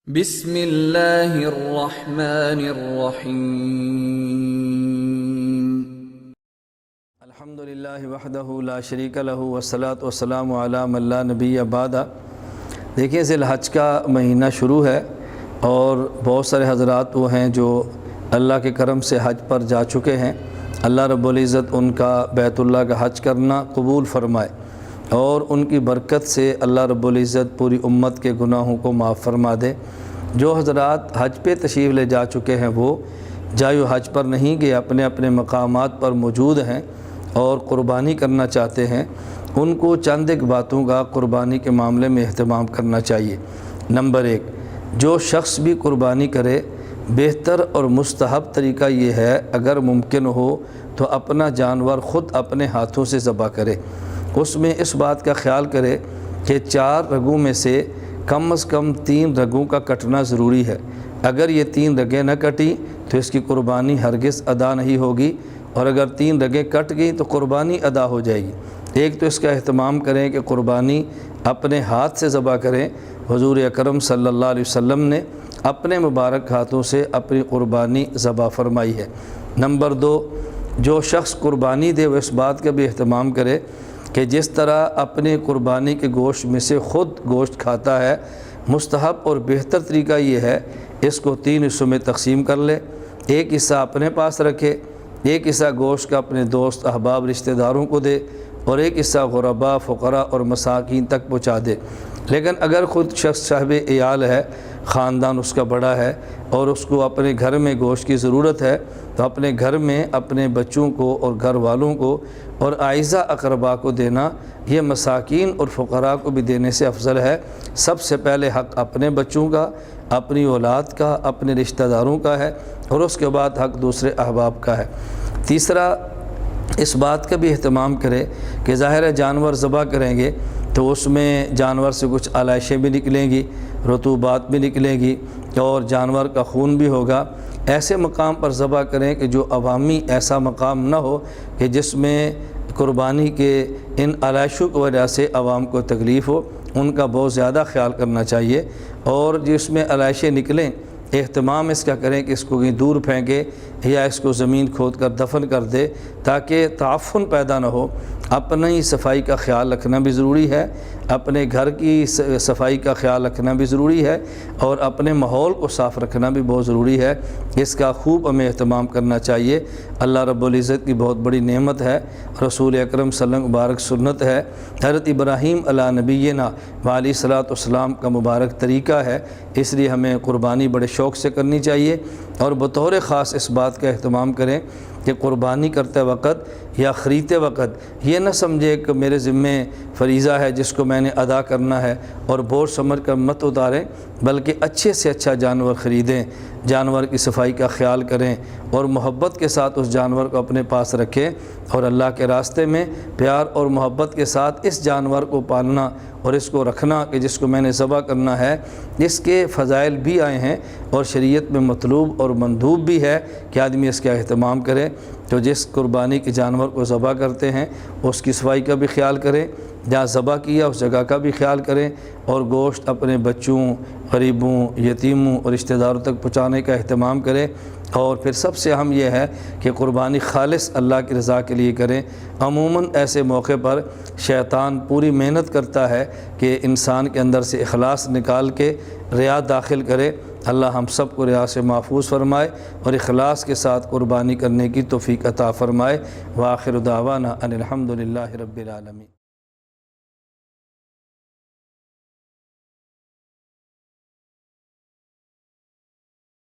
بسم اللہ الرحمن الرحیم۔ الحمدللہ وحدہ لا شریک لہ والصلاۃ والسلام علی من لا نبی بعد۔ دیکھیں ذی الحج کا مہینہ شروع ہے اور بہت سارے حضرات وہ ہیں جو اللہ کے کرم سے حج پر جا چکے ہیں۔ اللہ رب العزت ان کا بیت اللہ کا حج کرنا قبول فرمائے اور ان کی برکت سے اللہ رب العزت پوری امت کے گناہوں کو معاف فرما دے۔ جو حضرات حج پہ تشریف لے جا چکے ہیں وہ جائے حج پر نہیں گئے، اپنے اپنے مقامات پر موجود ہیں اور قربانی کرنا چاہتے ہیں، ان کو چند ایک باتوں کا قربانی کے معاملے میں اہتمام کرنا چاہیے۔ نمبر 1، جو شخص بھی قربانی کرے بہتر اور مستحب طریقہ یہ ہے اگر ممکن ہو تو اپنا جانور خود اپنے ہاتھوں سے ذبح کرے۔ اس میں اس بات کا خیال کرے کہ 4 رگوں میں سے کم از کم 3 رگوں کا کٹنا ضروری ہے۔ اگر یہ 3 رگیں نہ کٹی تو اس کی قربانی ہرگز ادا نہیں ہوگی، اور اگر 3 رگیں کٹ گئیں تو قربانی ادا ہو جائے گی۔ ایک تو اس کا اہتمام کریں کہ قربانی اپنے ہاتھ سے ذبح کریں۔ حضور اکرم صلی اللہ علیہ وسلم نے اپنے مبارک ہاتھوں سے اپنی قربانی ذبح فرمائی ہے۔ نمبر 2، جو شخص قربانی دے وہ اس بات کا بھی اہتمام کرے کہ جس طرح اپنے قربانی کے گوشت میں سے خود گوشت کھاتا ہے، مستحب اور بہتر طریقہ یہ ہے اس کو 3 حصوں میں تقسیم کر لے۔ ایک حصہ اپنے پاس رکھے، ایک حصہ گوشت کا اپنے دوست احباب رشتہ داروں کو دے، اور ایک حصہ غرباء، فقراء اور مساکین تک پہنچا دے۔ لیکن اگر خود شخص صاحب عیال ہے، خاندان اس کا بڑا ہے اور اس کو اپنے گھر میں گوشت کی ضرورت ہے تو اپنے گھر میں اپنے بچوں کو اور گھر والوں کو اور اعزاء اقرباء کو دینا، یہ مساکین اور فقراء کو بھی دینے سے افضل ہے۔ سب سے پہلے حق اپنے بچوں کا، اپنی اولاد کا، اپنے رشتہ داروں کا ہے، اور اس کے بعد حق دوسرے احباب کا ہے۔ تیسرا، اس بات کا بھی اہتمام کرے کہ ظاہر ہے جانور ذبح کریں گے تو اس میں جانور سے کچھ علائشیں بھی نکلیں گی، رطوبات بھی نکلیں گی اور جانور کا خون بھی ہوگا۔ ایسے مقام پر ذبح کریں کہ جو عوامی ایسا مقام نہ ہو کہ جس میں قربانی کے ان علائشوں کی وجہ سے عوام کو تکلیف ہو، ان کا بہت زیادہ خیال کرنا چاہیے۔ اور جس میں علائشیں نکلیں اہتمام اس کا کریں کہ اس کو کہیں دور پھینکے یا اس کو زمین کھود کر دفن کر دے تاکہ تعفن پیدا نہ ہو۔ اپنی صفائی کا خیال رکھنا بھی ضروری ہے، اپنے گھر کی صفائی کا خیال رکھنا بھی ضروری ہے، اور اپنے ماحول کو صاف رکھنا بھی بہت ضروری ہے۔ اس کا خوب ہمیں اہتمام کرنا چاہیے۔ اللہ رب العزت کی بہت بڑی نعمت ہے، رسول اکرم صلی اللہ علیہ وسلم مبارک سنت ہے، حضرت ابراہیم علیہ نبینا علیہ الصلوۃ والسلام کا مبارک طریقہ ہے۔ اس لیے ہمیں قربانی بڑے شوق سے کرنی چاہیے، اور بطور خاص اس بات کا اہتمام کریں کہ قربانی کرتے وقت یا خریدتے وقت یہ نہ سمجھے کہ میرے ذمے فریضہ ہے جس کو میں نے ادا کرنا ہے اور بوجھ سمجھ کر مت اتاریں، بلکہ اچھے سے اچھا جانور خریدیں، جانور کی صفائی کا خیال کریں اور محبت کے ساتھ اس جانور کو اپنے پاس رکھیں، اور اللہ کے راستے میں پیار اور محبت کے ساتھ اس جانور کو پالنا اور اس کو رکھنا کہ جس کو میں نے ذبح کرنا ہے، اس کے فضائل بھی آئے ہیں اور شریعت میں مطلوب اور مندوب بھی ہے کہ آدمی اس کا اہتمام کرے۔ تو جس قربانی کے جانور کو ذبح کرتے ہیں اس کی صفائی کا بھی خیال کریں، جہاں ذبح کیا اس جگہ کا بھی خیال کریں، اور گوشت اپنے بچوں، غریبوں، یتیموں اور رشتہ داروں تک پہنچانے کا اہتمام کریں۔ اور پھر سب سے اہم یہ ہے کہ قربانی خالص اللہ کی رضا کے لیے کریں۔ عموماً ایسے موقع پر شیطان پوری محنت کرتا ہے کہ انسان کے اندر سے اخلاص نکال کے ریا داخل کرے۔ اللہ ہم سب کو ریا سے محفوظ فرمائے اور اخلاص کے ساتھ قربانی کرنے کی توفیق عطا فرمائے۔ وآخر دعوانا ان الحمد للہ رب العالمین۔